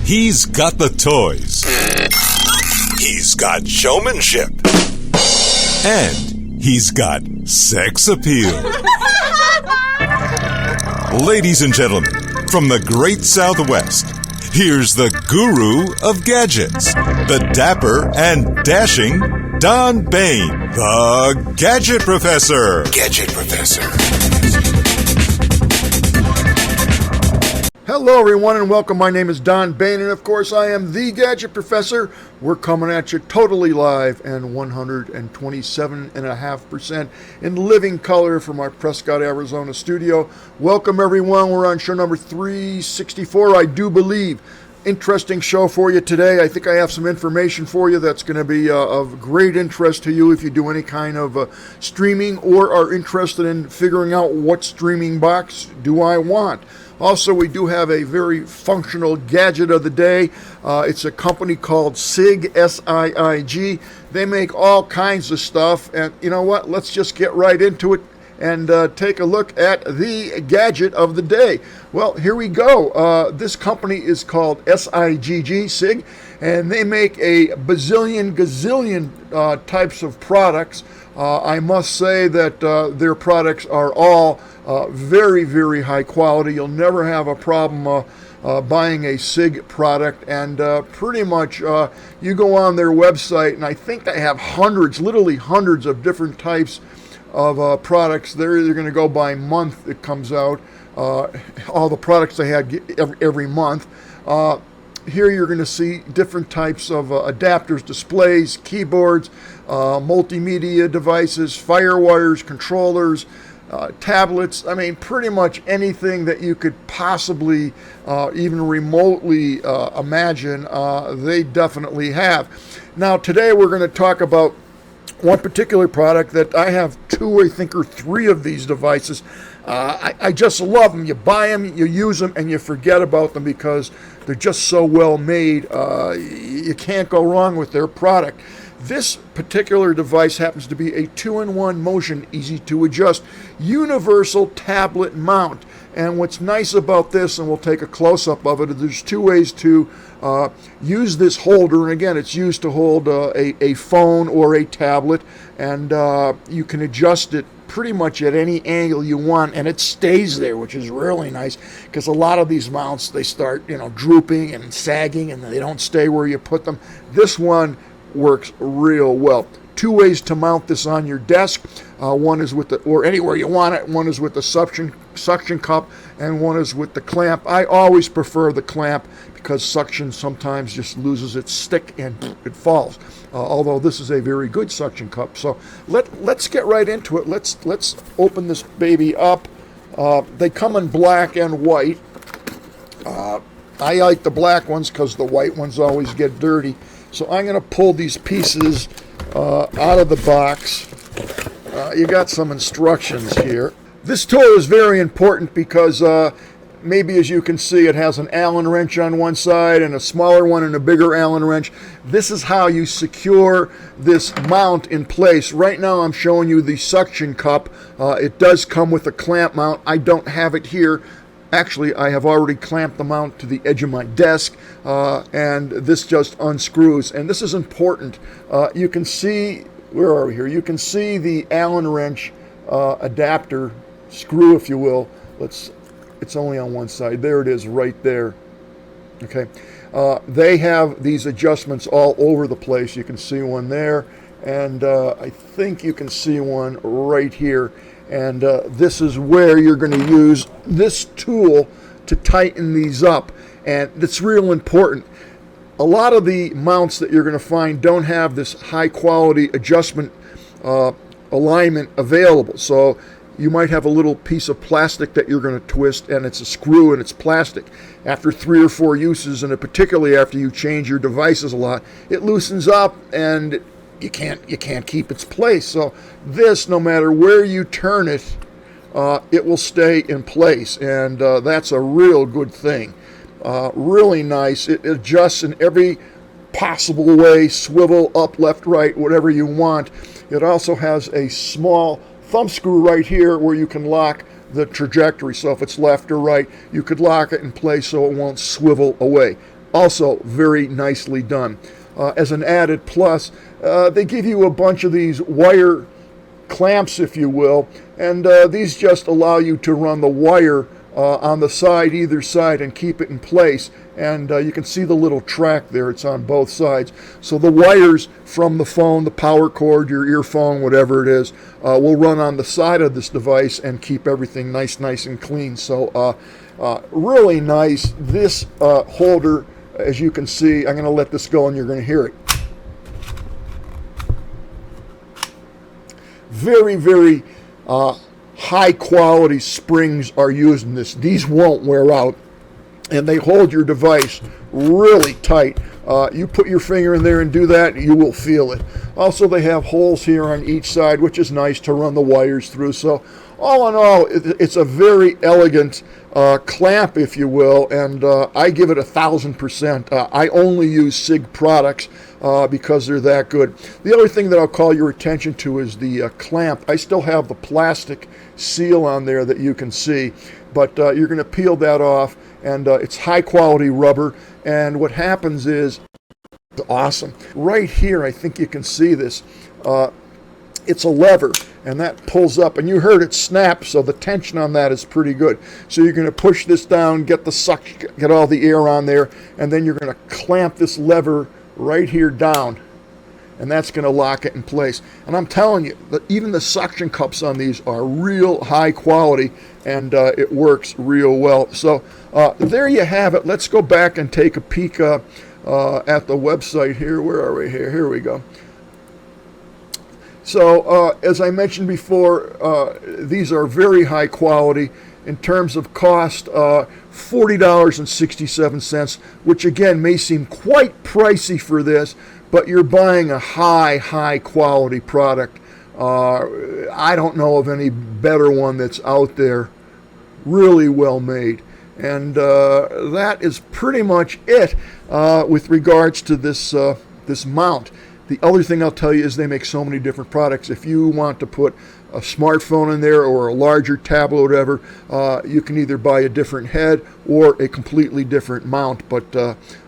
He's got the toys. He's got showmanship. And he's got sex appeal. Ladies and gentlemen, from the great Southwest, here's the guru of gadgets, the dapper and dashing Don Bain, the Gadget Professor. Gadget Professor. Hello everyone and welcome. My name is Don Bain and of course I am the Gadget Professor. We're coming at you totally live and 127.5% in living color from our Prescott, Arizona studio. Welcome everyone. We're on show number 364, I do believe. Interesting show for you today. I think I have some information for you that's going to be of great interest to you if you do any kind of streaming or are interested in figuring out what streaming box do I want. Also, we do have a very functional gadget of the day. It's a company called SIIG, S-I-I-G. They make all kinds of stuff, and you know what? Let's just get right into it and take a look at the gadget of the day. Well, here we go. This company is called SIIG, SIIG, and they make a gazillion types of products. I must say that their products are all very, very high quality. You'll never have a problem buying a SIIG product, and pretty much you go on their website, and I think they have literally hundreds of different types of products. They're either going to go by month it comes out, all the products they had every month. Here you're going to see different types of adapters, displays, keyboards, multimedia devices, firewires, controllers, tablets. I mean, pretty much anything that you could possibly even remotely imagine, they definitely have. Now, today we're going to talk about one particular product that I have two, I think, or three of these devices. I just love them. You buy them, you use them, and you forget about them because they're just so well made. You can't go wrong with their product. This particular device happens to be a 2-in-1 motion, easy to adjust, universal tablet mount. And what's nice about this, and we'll take a close-up of it, there's two ways to use this holder. And again, it's used to hold a phone or a tablet, and you can adjust it pretty much at any angle you want, and it stays there, which is really nice, because a lot of these mounts, they start drooping and sagging, and they don't stay where you put them. This one works real well. Two ways to mount this on your desk. One is with or anywhere you want it. One is with the suction cup, and one is with the clamp. I always prefer the clamp because suction sometimes just loses its stick and it falls. Although this is a very good suction cup. So let's get right into it. Let's open this baby up. They come in black and white. I like the black ones because the white ones always get dirty. So I'm going to pull these pieces out of the box. You got some instructions here. This tool is very important because maybe as you can see, it has an Allen wrench on one side and a smaller one and a bigger Allen wrench. This is how you secure this mount in place. Right now I'm showing you the suction cup. It does come with a clamp mount. I don't have it here. Actually, I have already clamped the mount to the edge of my desk, and this just unscrews. And this is important. You can see, where are we here? You can see the Allen wrench adapter screw, if you will. It's only on one side. There it is, right there. Okay. They have these adjustments all over the place. You can see one there, and I think you can see one right here. And this is where you're going to use this tool to tighten these up. And it's real important. A lot of the mounts that you're going to find don't have this high quality adjustment alignment available. So you might have a little piece of plastic that you're going to twist, and it's a screw and it's plastic. After 3 or 4 uses, and particularly after you change your devices a lot, it loosens up and you can't keep its place. So this, no matter where you turn it, it will stay in place, and that's a real good thing. Really nice. It adjusts in every possible way, swivel up, left, right, whatever you want. It also has a small thumb screw right here where you can lock the trajectory. So if it's left or right, you could lock it in place so it won't swivel away. Also very nicely done. As an added plus, they give you a bunch of these wire clamps, if you will, and these just allow you to run the wire on the side, either side, and keep it in place. And you can see the little track there. It's on both sides. So the wires from the phone, the power cord, your earphone, whatever it is, will run on the side of this device and keep everything nice and clean. So really nice. This holder, as you can see, I'm going to let this go and you're going to hear it. Very, very high quality springs are used in this. These won't wear out, and they hold your device really tight. You put your finger in there and do that, you will feel it. Also, they have holes here on each side, which is nice to run the wires through. So all in all, it's a very elegant clamp, if you will, and I give it 1,000%. I only use SIIG products because they're that good. The other thing that I'll call your attention to is the clamp. I still have the plastic seal on there that you can see, but you're going to peel that off, and it's high quality rubber. And what happens is, awesome. Right here, I think you can see this. It's a lever, and that pulls up, and you heard it snap, so the tension on that is pretty good. So you're going to push this down, get the suction, get all the air on there, and then you're going to clamp this lever right here down, and that's going to lock it in place. And I'm telling you, that even the suction cups on these are real high quality, and it works real well. So there you have it. Let's go back and take a peek at the website here. Where are we here? Here we go. So as I mentioned before, these are very high quality. In terms of cost, $40.67, which again may seem quite pricey for this, but you're buying a high quality product. I don't know of any better one that's out there. Really well made. And that is pretty much it with regards to this mount. The other thing I'll tell you is they make so many different products. If you want to put a smartphone in there or a larger tablet or whatever, you can either buy a different head or a completely different mount. But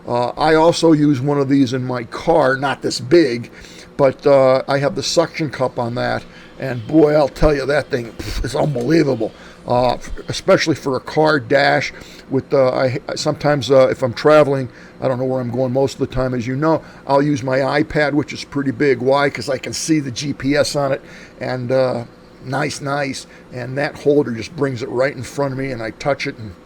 I also use one of these in my car, not this big, but I have the suction cup on that. And boy, I'll tell you, that thing is unbelievable. Especially for a car dash. With sometimes if I'm traveling, I don't know where I'm going most of the time, as you know, I'll use my iPad, which is pretty big. Why? Because I can see the GPS on it, and nice, and that holder just brings it right in front of me, and I touch it, and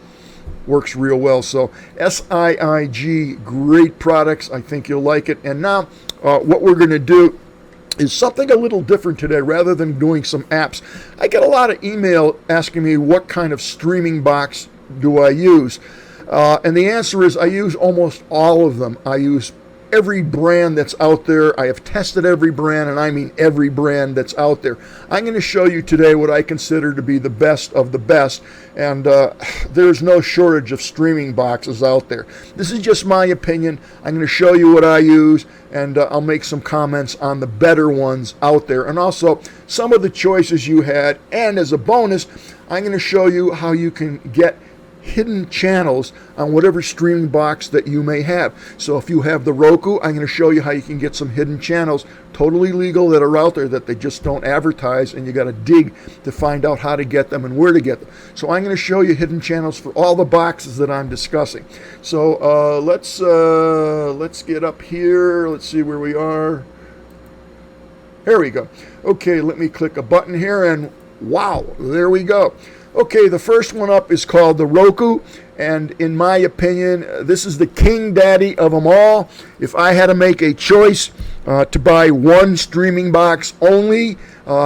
works real well. So SIIG, great products. I think you'll like it. And now what we're going to do is something a little different today. Rather than doing some apps, I get a lot of email asking me what kind of streaming box do I use, and the answer is I use almost all of them. I use every brand that's out there. I have tested every brand, and I mean every brand that's out there. I'm going to show you today what I consider to be the best of the best, and there's no shortage of streaming boxes out there. This is just my opinion. I'm going to show you what I use, and I'll make some comments on the better ones out there, and also some of the choices you had. And as a bonus, I'm going to show you how you can get hidden channels on whatever streaming box that you may have. So if you have the Roku, I'm going to show you how you can get some hidden channels, totally legal, that are out there that they just don't advertise, and you got to dig to find out how to get them and where to get them. So I'm going to show you hidden channels for all the boxes that I'm discussing. So let's get up here. Let's see where we are. Here we go. Okay, let me click a button here, and wow, there we go. Okay, the first one up is called the Roku, and in my opinion, this is the king daddy of them all. If I had to make a choice to buy one streaming box only,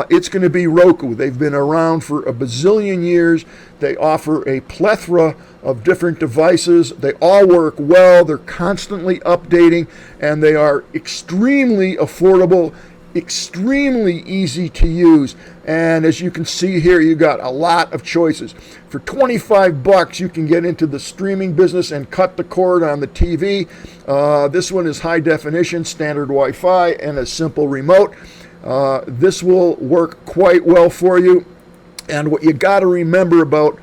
it's going to be Roku. They've been around for a bazillion years. They offer a plethora of different devices. They all work well. They're constantly updating, and they are extremely affordable, extremely easy to use. And as you can see here, you got a lot of choices. For 25 bucks, you can get into the streaming business and cut the cord on the TV. This one is high definition, standard Wi-Fi, and a simple remote. This will work quite well for you. And what you got to remember about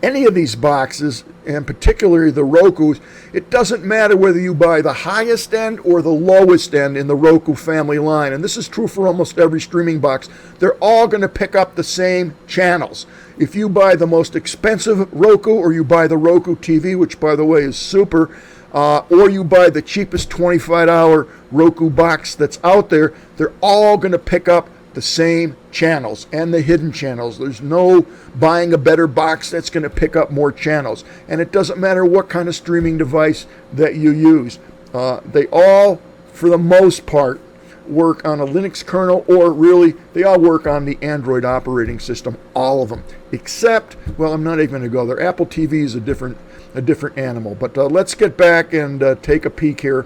any of these boxes, and particularly the Rokus, it doesn't matter whether you buy the highest end or the lowest end in the Roku family line, and this is true for almost every streaming box. They're all going to pick up the same channels. If you buy the most expensive Roku, or you buy the Roku TV, which by the way is super, or you buy the cheapest $25 Roku box that's out there, they're all going to pick up the same channels and the hidden channels. There's no buying a better box that's going to pick up more channels. And it doesn't matter what kind of streaming device that you use. They all, for the most part, work on a Linux kernel, or really, they all work on the Android operating system, all of them. Except, well, I'm not even going to go there. Apple TV is a different animal. But let's get back and take a peek here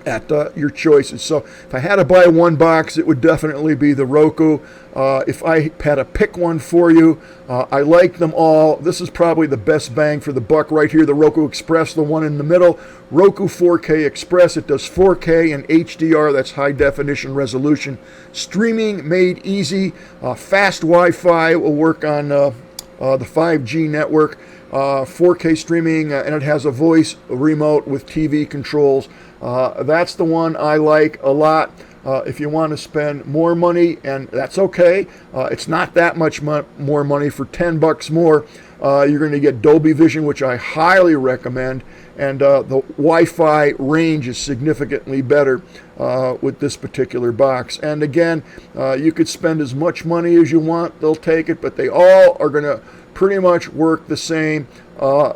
at your choices. So if I had to buy one box, it would definitely be the Roku. If I had to pick one for you, I like them all. This is probably the best bang for the buck right here, the Roku Express, the one in the middle. Roku 4K Express. It does 4K and HDR, that's high definition resolution. Streaming made easy. Fast Wi-Fi, will work on the 5G network. 4K streaming, and it has a voice remote with TV controls. That's the one I like a lot. If you want to spend more money, and that's okay, it's not that much more money. For $10 more, you're going to get Dolby Vision, which I highly recommend, and the Wi-Fi range is significantly better with this particular box. And again, you could spend as much money as you want, they'll take it, but they all are going to pretty much work the same.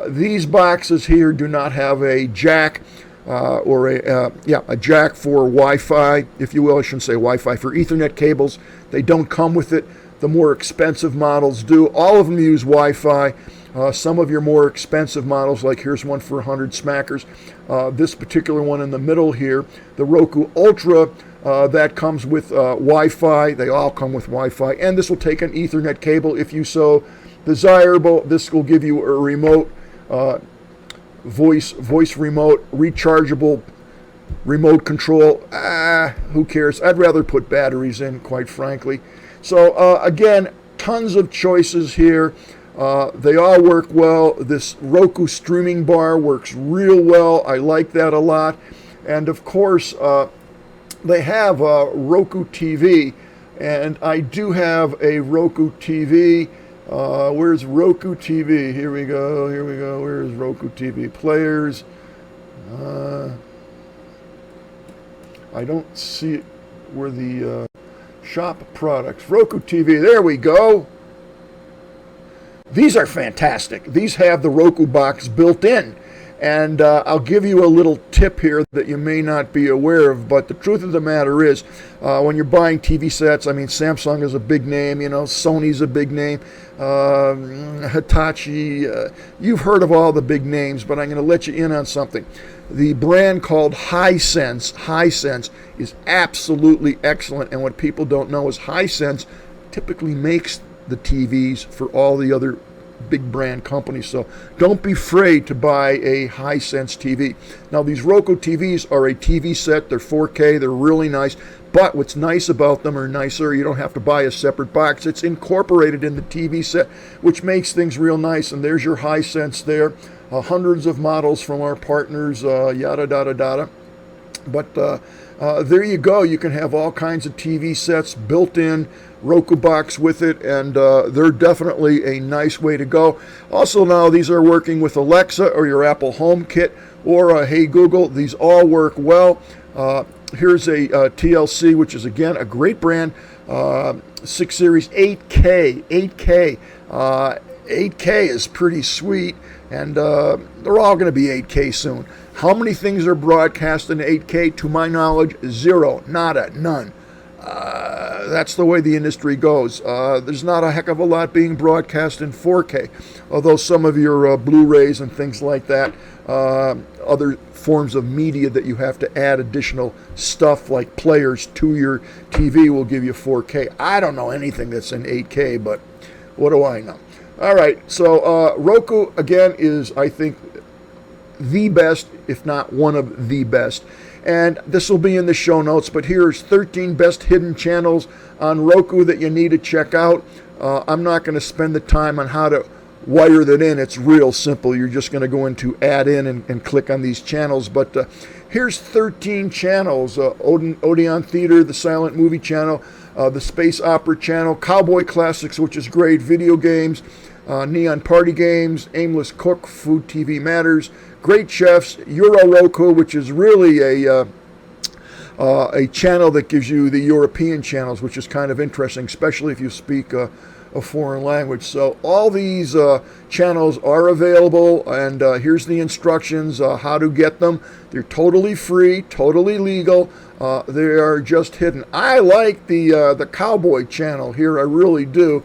These boxes here do not have a jack, or a jack for Wi-Fi, if you will. I shouldn't say Wi-Fi, for Ethernet cables. They don't come with it. The more expensive models do. All of them use Wi-Fi. Some of your more expensive models, like here's one for 100 smackers. This particular one in the middle here, the Roku Ultra, that comes with Wi-Fi. They all come with Wi-Fi. And this will take an Ethernet cable if you so desirable. This will give you a remote, voice remote, rechargeable remote control. Who cares? I'd rather put batteries in, quite frankly. So again, tons of choices here. They all work well. This Roku streaming bar works real well. I like that a lot. And of course, they have a Roku TV, and I do have a Roku TV. Where's Roku TV? Here we go. Where's Roku TV? Players. I don't see it where the shop products. Roku TV. There we go. These are fantastic. These have the Roku box built in. And I'll give you a little tip here that you may not be aware of, but the truth of the matter is, when you're buying TV sets, I mean, Samsung is a big name, Sony's a big name, Hitachi, you've heard of all the big names, but I'm going to let you in on something. The brand called Hisense is absolutely excellent, and what people don't know is Hisense typically makes the TVs for all the other big brand companies. So don't be afraid to buy a Hisense TV. Now, these Roku TVs are a TV set. They're 4K. They're really nice. But what's nice about them, or nicer, you don't have to buy a separate box. It's incorporated in the TV set, which makes things real nice. And there's your Hisense there. Hundreds of models from our partners, yada, yada, yada. But there you go. You can have all kinds of TV sets built in, Roku box with it, and they're definitely a nice way to go. Also, now these are working with Alexa or your Apple HomeKit or Hey Google. These all work well. Here's a TLC, which is again a great brand. 6 Series 8K. 8K is pretty sweet, and they're all going to be 8K soon. How many things are broadcast in 8K? To my knowledge, zero, nada, none. That's the way the industry goes. There's not a heck of a lot being broadcast in 4K, although some of your Blu-rays and things like that, other forms of media that you have to add additional stuff like players to your TV will give you 4K. I don't know anything that's in 8K, but what do I know? All right, so Roku, again, is, I think, the best, if not one of the best. And this will be in the show notes, but here's 13 best hidden channels on Roku that you need to check out. I'm not going to spend the time on how to wire that in. It's real simple. You're just going to go into add in and click on these channels. But here's 13 channels. Odeon Theater, the Silent Movie Channel, the Space Opera Channel, Cowboy Classics, which is great, video games, Neon Party Games, Aimless Cook, Food TV Matters, Great Chefs, Euro Roku, which is really a channel that gives you the European channels, which is kind of interesting, especially if you speak a foreign language. So all these channels are available, and here's the instructions how to get them. They're totally free, totally legal. They are just hidden. I like the Cowboy channel here. I really do.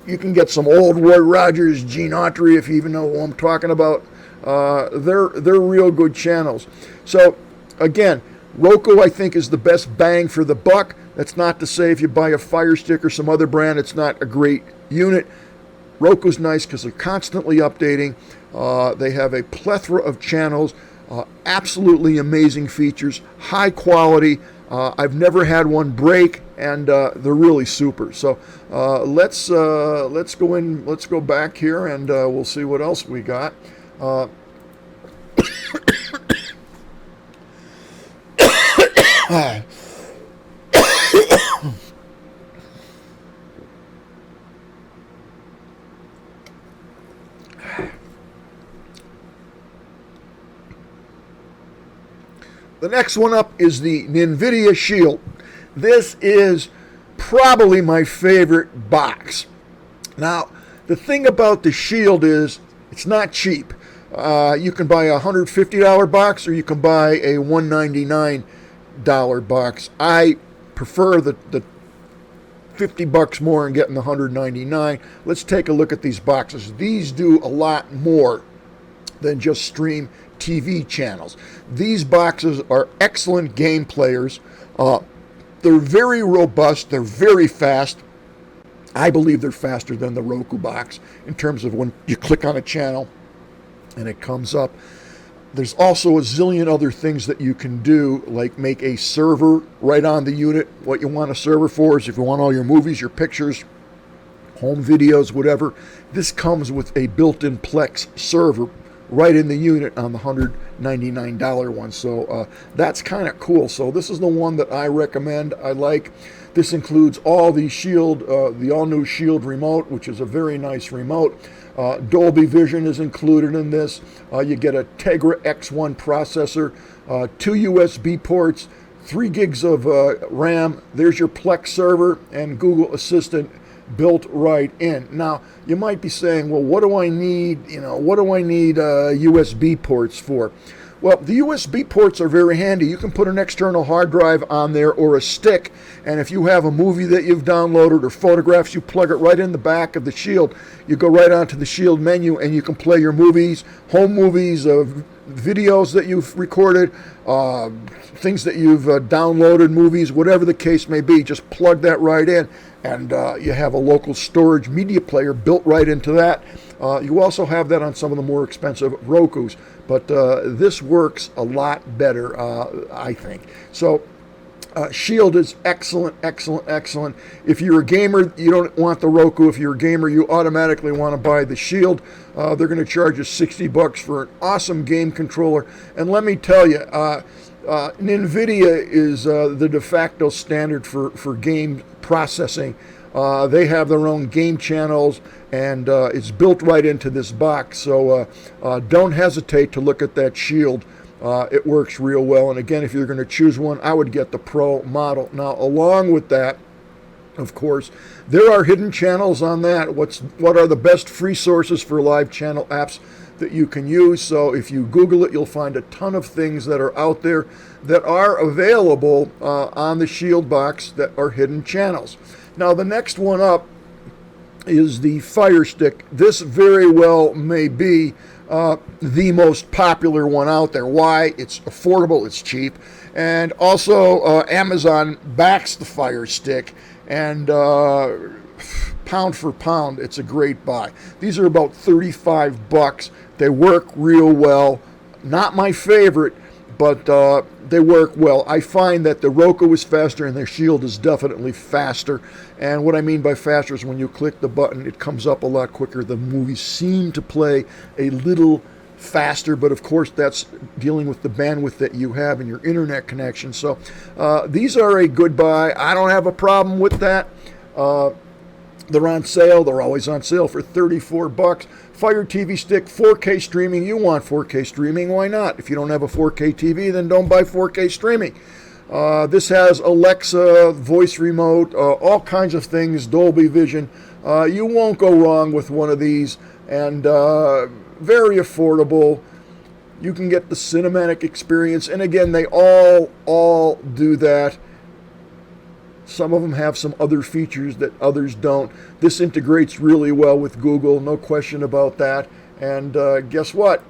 You can get some old Roy Rogers, Gene Autry, if you even know who I'm talking about. They're real good channels. So again, Roku, I think, is the best bang for the buck. That's not to say if you buy a Fire Stick or some other brand, it's not a great unit. Roku's nice because they're constantly updating. They have a plethora of channels, absolutely amazing features, high quality. I've never had one break, and they're really super. So let's go back here, and we'll see what else we got. The next one up is the NVIDIA Shield. This is probably my favorite box. Now, the thing about the Shield is it's not cheap. You can buy a $150 box, or you can buy a $199 box. I prefer the $50 more and getting the $199. Let's take a look at these boxes. These do a lot more than just stream TV channels. These boxes are excellent game players. They're very robust. They're very fast. I believe they're faster than the Roku box in terms of when you click on a channel and it comes up. There's also a zillion other things that you can do, like make a server right on the unit. What you want a server for is if you want all your movies, your pictures, home videos, whatever. This comes with a built-in Plex server right in the unit on the $199 one. So that's kind of cool. So this is the one that I recommend. I like. This includes all the Shield, the all-new Shield remote, which is a very nice remote. Dolby Vision is included in this. You get a Tegra X1 processor, 2 USB ports, 3 gigs of RAM. There's your Plex server and Google Assistant built right in. Now, you might be saying, well, what do I need? What do I need USB ports for? Well, the USB ports are very handy. You can put an external hard drive on there or a stick, and if you have a movie that you've downloaded or photographs, you plug it right in the back of the Shield. You go right onto the Shield menu, and you can play your movies, home movies, videos that you've recorded, things that you've downloaded, movies, whatever the case may be. Just plug that right in, and you have a local storage media player built right into that. You also have that on some of the more expensive Rokus, but this works a lot better, I think. So Shield is excellent, excellent, excellent. If you're a gamer, you don't want the Roku. If you're a gamer, you automatically want to buy the Shield. They're going to charge you $60 for an awesome game controller. And let me tell you, NVIDIA is the de facto standard for game processing. They have their own game channels, and it's built right into this box. So don't hesitate to look at that Shield. It works real well. And again, if you're going to choose one, I would get the Pro model. Now, along with that, of course, there are hidden channels on that. What are the best free sources for live channel apps that you can use? So if you Google it, you'll find a ton of things that are out there that are available on the Shield box that are hidden channels. Now, the next one up is the Fire Stick. This very well may be the most popular one out there. Why? It's affordable, it's cheap, and also Amazon backs the Fire Stick, and pound for pound, it's a great buy. These are about $35. They work real well. Not my favorite, but they work well. I find that the Roku is faster and the Shield is definitely faster. And what I mean by faster is when you click the button, it comes up a lot quicker. The movies seem to play a little faster, but of course that's dealing with the bandwidth that you have in your internet connection. So these are a good buy. I don't have a problem with that. They're on sale. They're always on sale for $34. Fire TV Stick, 4K streaming. You want 4K streaming? Why not? If you don't have a 4K TV, then don't buy 4K streaming. This has Alexa, voice remote, all kinds of things, Dolby Vision. You won't go wrong with one of these, and very affordable. You can get the cinematic experience, and again, they all do that. Some of them have some other features that others don't. This integrates really well with Google, no question about that. And guess what?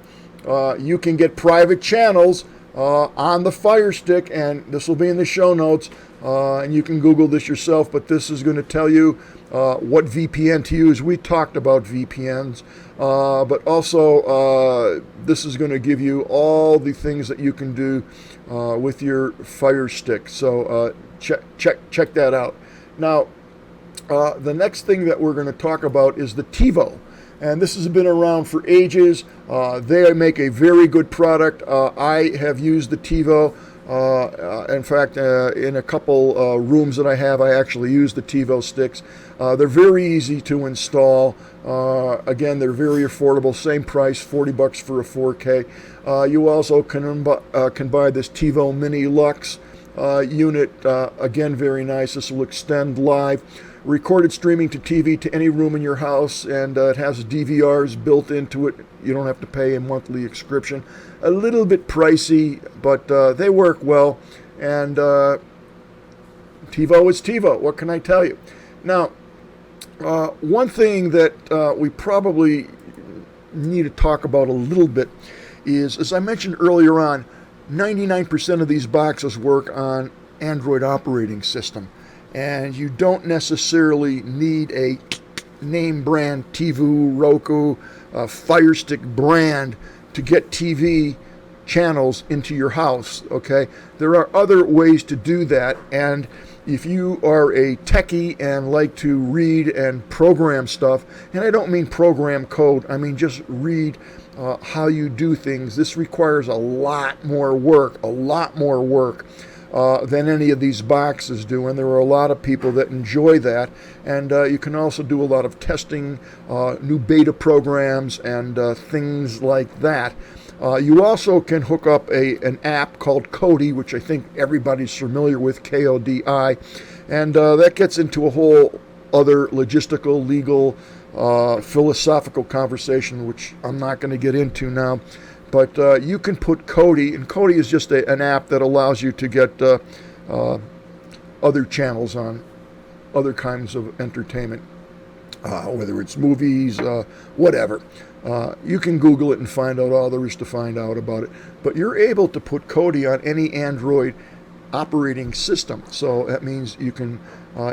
You can get private channels on the Fire Stick, and this will be in the show notes. And you can Google this yourself, but this is going to tell you what VPN to use. We talked about VPNs, but also this is going to give you all the things that you can do with your Fire Stick. So check that out. Now, the next thing that we're going to talk about is the TiVo. And this has been around for ages. They make a very good product. I have used the TiVo. In fact, in a couple rooms that I have, I actually use the TiVo sticks. They're very easy to install. Again, they're very affordable. Same price, $40 for a 4K. You also can buy this TiVo Mini Lux unit. Again, very nice. This will extend live. Recorded streaming to TV to any room in your house, and it has DVRs built into it. You don't have to pay a monthly subscription. A little bit pricey, but they work well. And TiVo is TiVo. What can I tell you? Now, one thing that we probably need to talk about a little bit is, as I mentioned earlier on, 99% of these boxes work on Android operating system. And you don't necessarily need a name brand TiVo, Roku, Fire Stick brand to get TV channels into your house, okay? There are other ways to do that, and if you are a techie and like to read and program stuff, and I don't mean program code, I mean just read how you do things, this requires a lot more work than any of these boxes do, and there are a lot of people that enjoy that. And you can also do a lot of testing, new beta programs, and things like that. You also can hook up an app called Kodi, which I think everybody's familiar with, Kodi, and that gets into a whole other logistical, legal, philosophical conversation, which I'm not going to get into now. But you can put Kodi, and Kodi is just an app that allows you to get other channels on other kinds of entertainment, whether it's movies, whatever. You can Google it and find out all there is to find out about it. But you're able to put Kodi on any Android operating system. So that means you can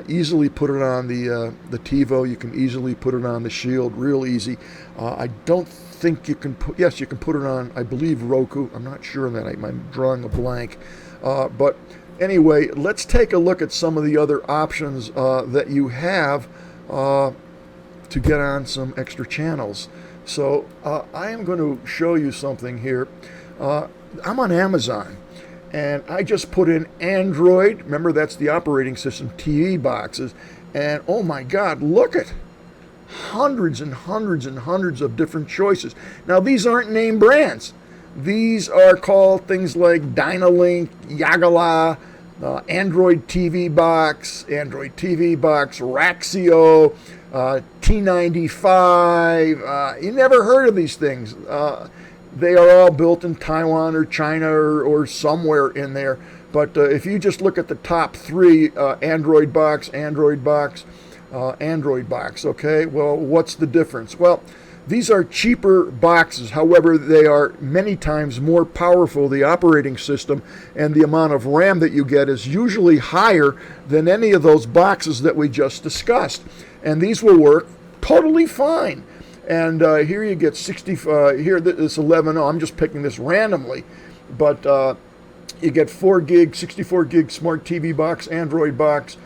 easily put it on the TiVo. You can easily put it on the Shield, real easy. I don't think you can put, yes, you can put it on, I believe, Roku. I'm not sure on that. I'm drawing a blank. But anyway, let's take a look at some of the other options that you have to get on some extra channels. So I am going to show you something here. I'm on Amazon, and I just put in Android. Remember, that's the operating system, TV boxes. And oh my God, look at hundreds and hundreds and hundreds of different choices. Now, these aren't name brands. These are called things like Dynalink, Yagala, Android TV box, Raxio, T95. You never heard of these things. They are all built in Taiwan or China or somewhere in there. But if you just look at the top three, Android box, Android box, okay? Well, what's the difference? Well, these are cheaper boxes. However, they are many times more powerful. The operating system and the amount of RAM that you get is usually higher than any of those boxes that we just discussed. And these will work totally fine. And here you get 60, here this 11, I'm just picking this randomly. but you get 4 gig, 64 gig smart TV box, Android box.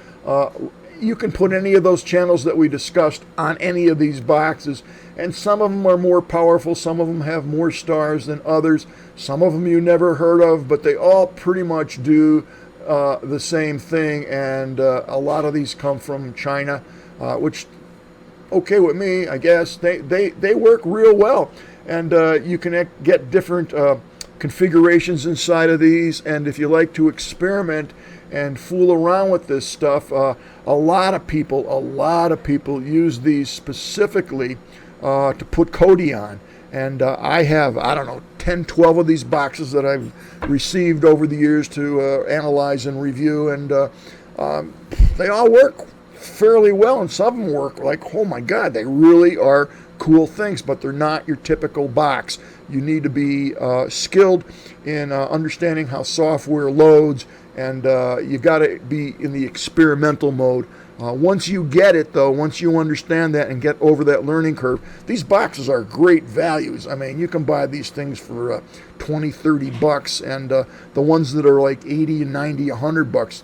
You can put any of those channels that we discussed on any of these boxes, and some of them are more powerful, some of them have more stars than others, some of them you never heard of, but they all pretty much do the same thing, and a lot of these come from China, which, okay with me, I guess. They work real well, and you can get different configurations inside of these, and if you like to experiment and fool around with this stuff, a lot of people use these specifically to put Kodi on. And I have, 10, 12 of these boxes that I've received over the years to analyze and review, and they all work fairly well, and some of them work like, oh my God, they really are cool things, but they're not your typical box. You need to be skilled in understanding how software loads, and you got to be in the experimental mode. Once you get it, though, once you understand that and get over that learning curve, these boxes are great values. I mean, you can buy these things for 20, 30 bucks, and the ones that are like 80 and 90, 100 bucks,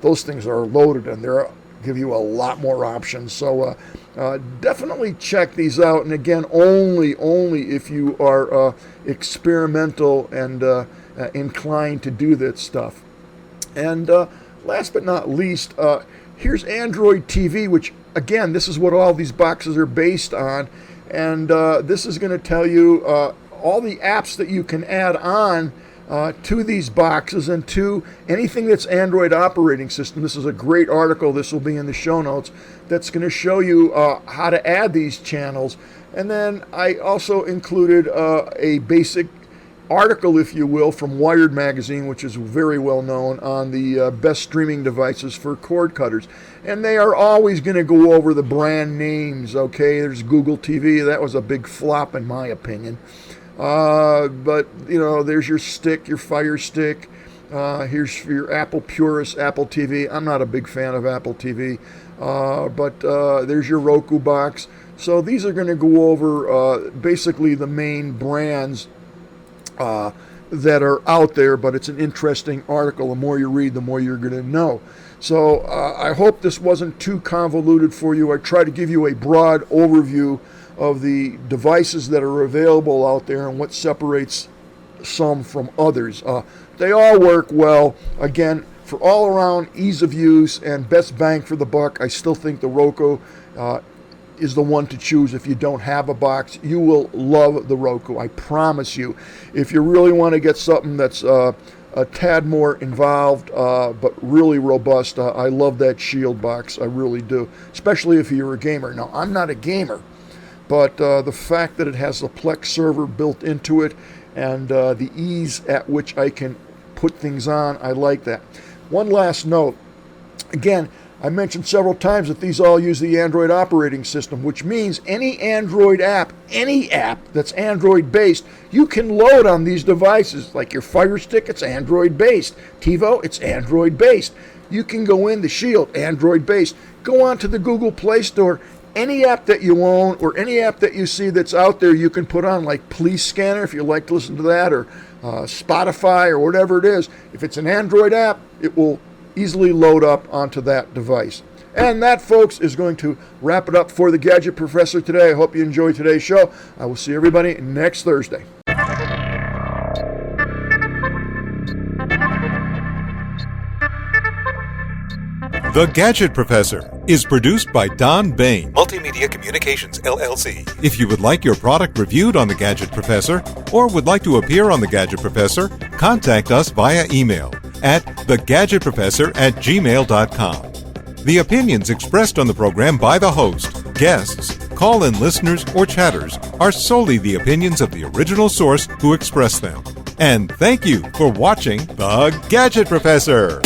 those things are loaded, and they're give you a lot more options. So definitely check these out, and again, only if you are experimental and inclined to do that stuff. And last but not least, here's Android TV, which again, this is what all these boxes are based on, and this is going to tell you all the apps that you can add on to these boxes and to anything that's Android operating system. This is a great article. This will be in the show notes. That's going to show you how to add these channels. And then I also included a basic article, if you will, from Wired magazine, which is very well known, on the best streaming devices for cord cutters. And they are always going to go over the brand names, okay? There's Google TV. That was a big flop in my opinion. But, you know, there's your stick, your Fire Stick. Here's your Apple Purist, Apple TV. I'm not a big fan of Apple TV. But there's your Roku box. So these are going to go over basically the main brands that are out there, but it's an interesting article. The more you read, the more you're going to know. So I hope this wasn't too convoluted for you. I try to give you a broad overview of the devices that are available out there and what separates some from others. They all work well. Again, for all around ease of use and best bang for the buck, I still think the Roku is the one to choose. If you don't have a box, you will love the Roku. I promise you. If you really want to get something that's a tad more involved, but really robust, I love that Shield box. I really do, especially if you're a gamer. Now, I'm not a gamer, but the fact that it has the Plex server built into it and the ease at which I can put things on, I like that. One last note. Again, I mentioned several times that these all use the Android operating system, which means any Android app, any app that's Android-based, you can load on these devices. Like your Fire Stick, it's Android-based. TiVo, it's Android-based. You can go in the Shield, Android-based. Go on to the Google Play Store. Any app that you own or any app that you see that's out there, you can put on, like Police Scanner, if you like to listen to that, or Spotify, or whatever it is. If it's an Android app, it will easily load up onto that device. And that, folks, is going to wrap it up for the Gadget Professor today. I hope you enjoyed today's show. I will see everybody next Thursday. The Gadget Professor is produced by Don Bain, Multimedia Communications, LLC. If you would like your product reviewed on The Gadget Professor or would like to appear on The Gadget Professor, contact us via email at thegadgetprofessor@gmail.com. The opinions expressed on the program by the host, guests, call-in listeners, or chatters are solely the opinions of the original source who expressed them. And thank you for watching The Gadget Professor.